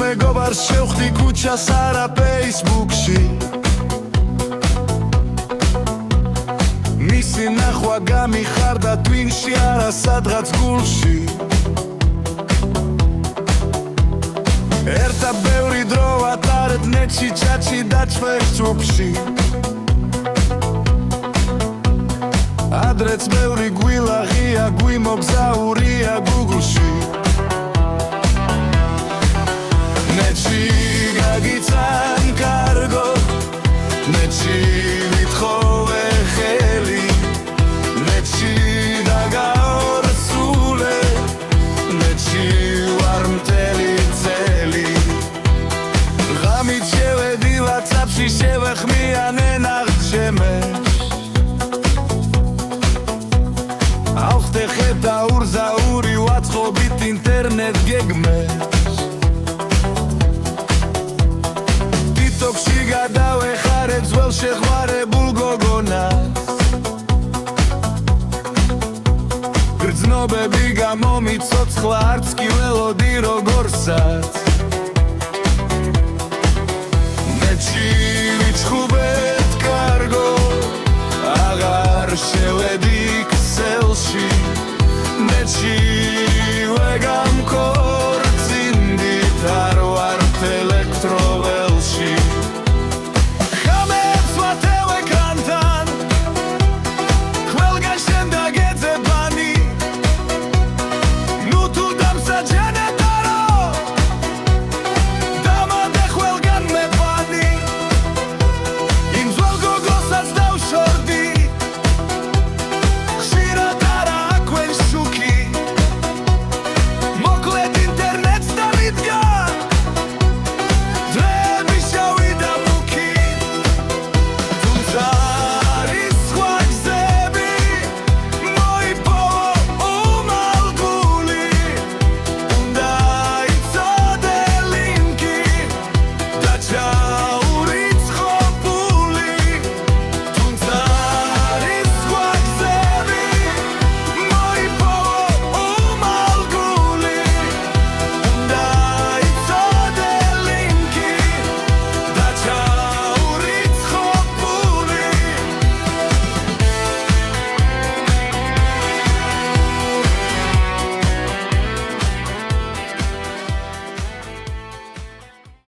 მეგობარს შევხვდი ქუჩას არა ფეისბუქში მისი ნახვა გამიხარდა twin-ში არა სადღაც გულში ერთა ბევრი დრო ვატარეთ ნეტში ჩატში და ჩვენსუბში ადრეც ბევრი გვილაღია გვიმოგზაურია გუგლში ნეტში გაგიცან კარგო ნეტში ვითხოვე ხელი ნეტში დაგაორსულე ნეტში ვარ მთელი წელი ღამით შევედი ვატსაპში შევეხმიანე ნაღდშემეს ავხდე ხედა ურზაური ვაწყობით ინტერნეტ გეგმებს ტიკტოკში გადავეხარე ძველ შეხვარებულ გოგონას გრძნობები გამომიცოცხლა არც კი ველოდი როგორსაც ნეტში ვიჩხუბეთ კარგო აღარ შევედი